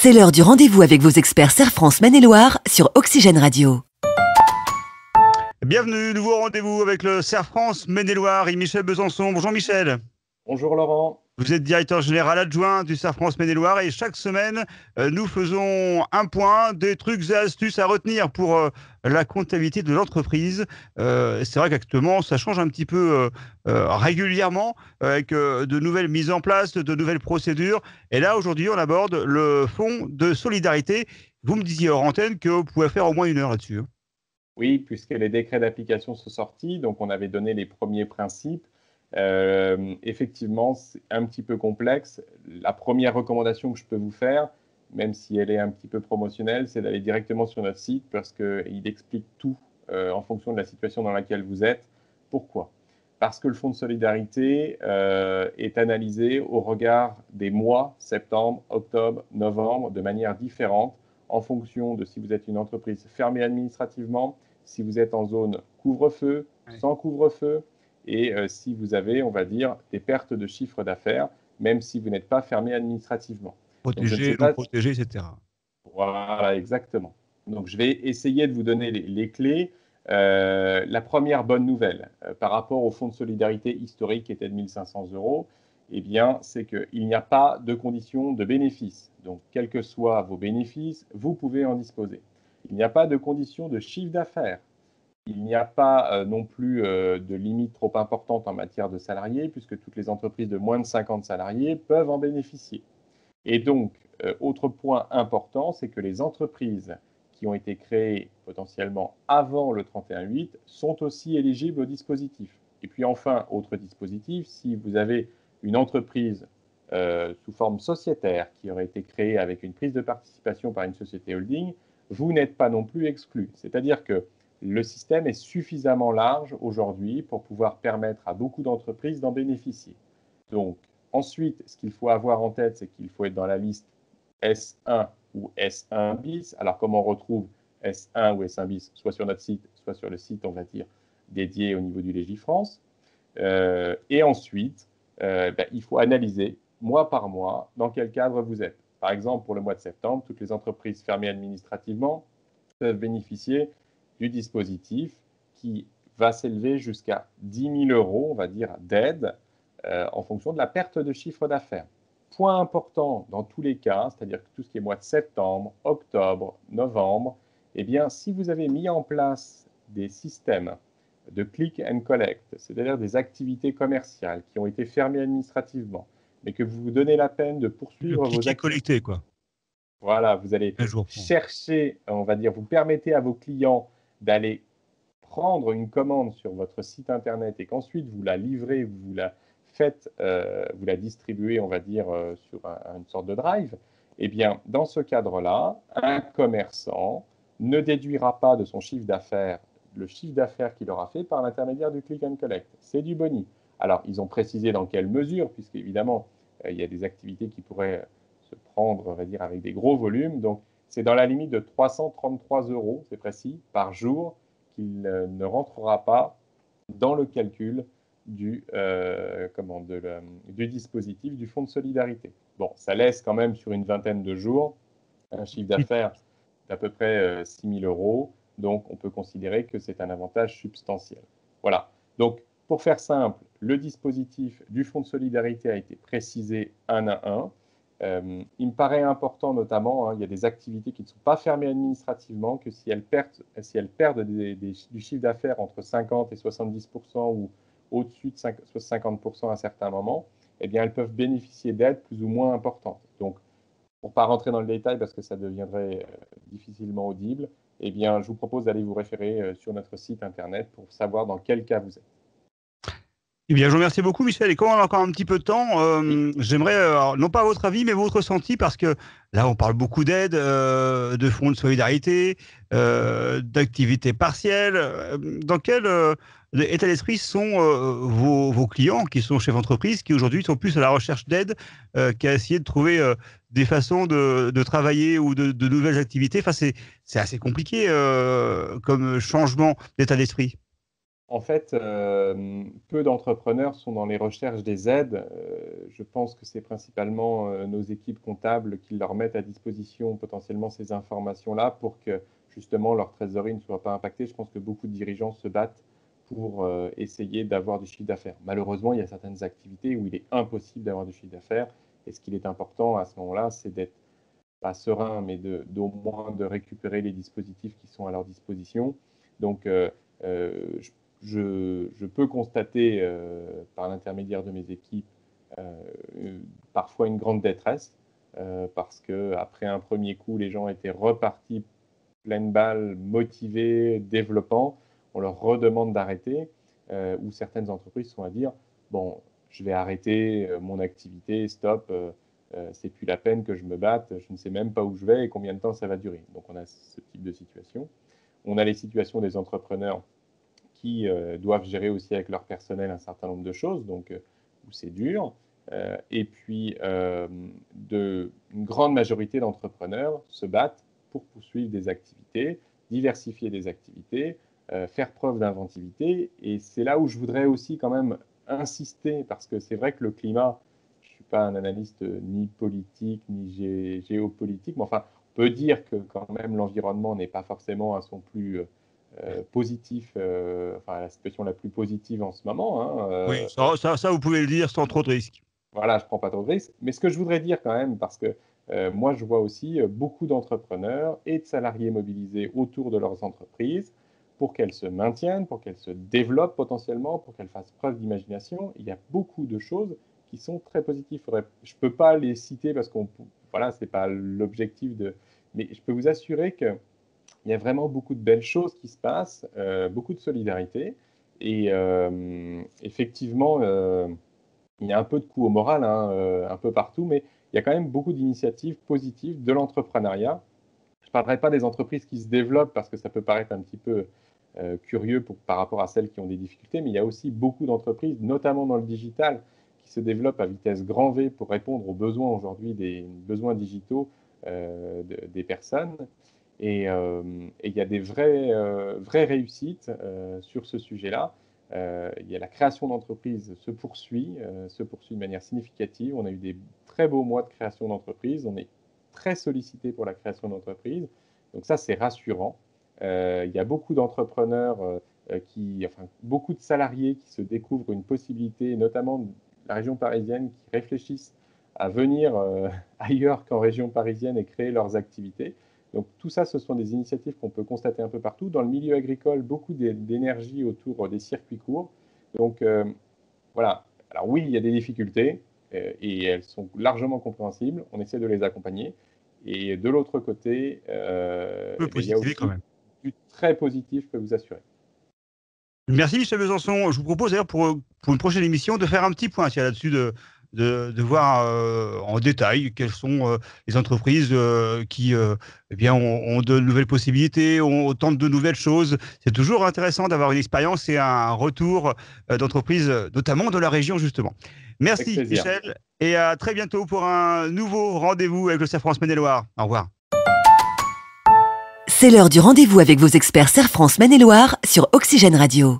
C'est l'heure du rendez-vous avec vos experts Serre France Maine-et-Loire sur Oxygène Radio. Bienvenue, nouveau rendez-vous avec le Serre France Maine-et-Loire et Michel Besançon. Bonjour Michel. Bonjour Laurent. Vous êtes directeur général adjoint du Serre France Maine-et-Loire et chaque semaine, nous faisons un point, des trucs et astuces à retenir pour la comptabilité de l'entreprise. C'est vrai qu'actuellement, ça change un petit peu régulièrement avec de nouvelles mises en place, de nouvelles procédures. Et là, aujourd'hui, on aborde le fonds de solidarité. Vous me disiez hors antenne que vous pouvez faire au moins 1 heure là-dessus. Oui, puisque les décrets d'application sont sortis, donc on avait donné les premiers principes. Effectivement, c'est un petit peu complexe. La première recommandation que je peux vous faire, même si elle est un petit peu promotionnelle, c'est d'aller directement sur notre site parce qu'il explique tout en fonction de la situation dans laquelle vous êtes. Pourquoi ? Parce que le fonds de solidarité est analysé au regard des mois, septembre, octobre, novembre, de manière différente en fonction de si vous êtes une entreprise fermée administrativement, si vous êtes en zone couvre-feu, sans couvre-feu, et si vous avez, on va dire, des pertes de chiffre d'affaires, même si vous n'êtes pas fermé administrativement. Protégé, non protégé, etc. Voilà, exactement. Donc, je vais essayer de vous donner les clés. La première bonne nouvelle par rapport au fonds de solidarité historique qui était de 1 500 €, eh bien, c'est qu'il n'y a pas de condition de bénéfice. Donc, quels que soient vos bénéfices, vous pouvez en disposer. Il n'y a pas de condition de chiffre d'affaires. Il n'y a pas non plus de limite trop importante en matière de salariés, puisque toutes les entreprises de moins de 50 salariés peuvent en bénéficier. Et donc, autre point important, c'est que les entreprises qui ont été créées potentiellement avant le 31/8 sont aussi éligibles au dispositif. Et puis enfin, autre dispositif, si vous avez une entreprise sous forme sociétaire qui aurait été créée avec une prise de participation par une société holding, vous n'êtes pas non plus exclu. C'est-à-dire que le système est suffisamment large aujourd'hui pour pouvoir permettre à beaucoup d'entreprises d'en bénéficier. Donc, ensuite, ce qu'il faut avoir en tête, c'est qu'il faut être dans la liste S1 ou S1 bis. Alors, comme on retrouve S1 ou S1 bis, soit sur notre site, soit sur le site, on va dire, dédié au niveau du Légifrance. Et ensuite, il faut analyser mois par mois dans quel cadre vous êtes. Par exemple, pour le mois de septembre, toutes les entreprises fermées administrativement peuvent bénéficier du dispositif qui va s'élever jusqu'à 10 000 €, on va dire, d'aide en fonction de la perte de chiffre d'affaires. Point important dans tous les cas, c'est-à-dire que tout ce qui est mois de septembre, octobre, novembre, eh bien, si vous avez mis en place des systèmes de click and collect, c'est-à-dire des activités commerciales qui ont été fermées administrativement, mais que vous vous donnez la peine de poursuivre vos activités. Collecté, quoi. Voilà, vous allez chercher, on va dire, vous permettez à vos clients d'aller prendre une commande sur votre site internet et qu'ensuite vous la livrez, vous la faites, vous la distribuez, on va dire, sur une sorte de drive. Eh bien, dans ce cadre-là, un commerçant ne déduira pas de son chiffre d'affaires le chiffre d'affaires qu'il aura fait par l'intermédiaire du click and collect. C'est du boni. Alors, ils ont précisé dans quelle mesure, puisqu'évidemment, il y a des activités qui pourraient se prendre, on va dire, avec des gros volumes. Donc, c'est dans la limite de 333 €, c'est précis, par jour, qu'il ne rentrera pas dans le calcul du dispositif du fonds de solidarité. Bon, ça laisse quand même sur une vingtaine de jours un chiffre d'affaires d'à peu près 6 000 €. Donc, on peut considérer que c'est un avantage substantiel. Voilà. Donc, pour faire simple, le dispositif du fonds de solidarité a été précisé un à un. Il me paraît important notamment, il y a des activités qui ne sont pas fermées administrativement, que si elles perdent du chiffre d'affaires entre 50 et 70% ou au-dessus de 50% à certains moments, eh bien, elles peuvent bénéficier d'aides plus ou moins importantes. Donc, pour ne pas rentrer dans le détail parce que ça deviendrait difficilement audible, eh bien, je vous propose d'aller vous référer sur notre site internet pour savoir dans quel cas vous êtes. Eh bien, je vous remercie beaucoup, Michel. Et comme on a encore un petit peu de temps, j'aimerais, non pas votre avis, mais votre ressenti, parce que là, on parle beaucoup d'aide, de fonds de solidarité, d'activités partielles. Dans quel état d'esprit sont vos clients, qui sont chefs d'entreprise, qui aujourd'hui sont plus à la recherche d'aide qu'à essayer de trouver des façons de travailler ou de nouvelles activités. Enfin, c'est assez compliqué comme changement d'état d'esprit. En fait, peu d'entrepreneurs sont dans les recherches des aides. Je pense que c'est principalement nos équipes comptables qui leur mettent à disposition potentiellement ces informations-là pour que justement leur trésorerie ne soit pas impactée. Je pense que beaucoup de dirigeants se battent pour essayer d'avoir du chiffre d'affaires. Malheureusement, il y a certaines activités où il est impossible d'avoir du chiffre d'affaires. Et ce qu'il est important à ce moment-là, c'est d'être pas serein, mais d'au moins de récupérer les dispositifs qui sont à leur disposition. Donc, je peux constater par l'intermédiaire de mes équipes parfois une grande détresse parce qu'après un premier coup, les gens étaient repartis pleine balle, motivés, développants. On leur redemande d'arrêter ou certaines entreprises sont à dire bon, je vais arrêter mon activité, stop, c'est plus la peine que je me batte, je ne sais même pas où je vais et combien de temps ça va durer. Donc on a ce type de situation. On a les situations des entrepreneurs qui doivent gérer aussi avec leur personnel un certain nombre de choses, donc où c'est dur. Et puis, une grande majorité d'entrepreneurs se battent pour poursuivre des activités, diversifier des activités, faire preuve d'inventivité. Et c'est là où je voudrais aussi quand même insister, parce que c'est vrai que le climat, je ne suis pas un analyste ni politique, ni géopolitique, mais enfin, on peut dire que quand même l'environnement n'est pas forcément à son plus positif, enfin la situation la plus positive en ce moment. Oui, ça, vous pouvez le dire sans trop de risques. Voilà, je ne prends pas trop de risques. Mais ce que je voudrais dire quand même, parce que moi je vois aussi beaucoup d'entrepreneurs et de salariés mobilisés autour de leurs entreprises pour qu'elles se maintiennent, pour qu'elles se développent potentiellement, pour qu'elles fassent preuve d'imagination. Il y a beaucoup de choses qui sont très positives. Je ne peux pas les citer parce qu'on, voilà, c'est pas l'objectif de. Mais je peux vous assurer que il y a vraiment beaucoup de belles choses qui se passent, beaucoup de solidarité. Et effectivement, il y a un peu de coup au moral, hein, un peu partout, mais il y a quand même beaucoup d'initiatives positives de l'entrepreneuriat. Je ne parlerai pas des entreprises qui se développent parce que ça peut paraître un petit peu curieux par rapport à celles qui ont des difficultés, mais il y a aussi beaucoup d'entreprises, notamment dans le digital, qui se développent à vitesse grand V pour répondre aux besoins aujourd'hui, des besoins digitaux des personnes. Et il y a des vraies réussites sur ce sujet-là. Il y a la création d'entreprises se poursuit de manière significative. On a eu des très beaux mois de création d'entreprises. On est très sollicité pour la création d'entreprises. Donc ça, c'est rassurant. Il y a beaucoup d'entrepreneurs, beaucoup de salariés qui se découvrent une possibilité, notamment de la région parisienne, qui réfléchissent à venir ailleurs qu'en région parisienne et créer leurs activités. Donc tout ça, ce sont des initiatives qu'on peut constater un peu partout. Dans le milieu agricole, beaucoup d'énergie autour des circuits courts. Donc voilà. Alors oui, il y a des difficultés et elles sont largement compréhensibles. On essaie de les accompagner. Et de l'autre côté, il y a aussi du très positif que vous assurez. Merci Michel Besançon. Je vous propose d'ailleurs pour une prochaine émission de faire un petit point là-dessus, de voir en détail quelles sont les entreprises qui eh bien, ont de nouvelles possibilités, tentent de nouvelles choses. C'est toujours intéressant d'avoir une expérience et un retour d'entreprises, notamment de la région justement. Merci Michel et à très bientôt pour un nouveau rendez-vous avec le CERF France Maine-et-Loire. Au revoir. C'est l'heure du rendez-vous avec vos experts CERF France Maine-et-Loire sur Oxygène Radio.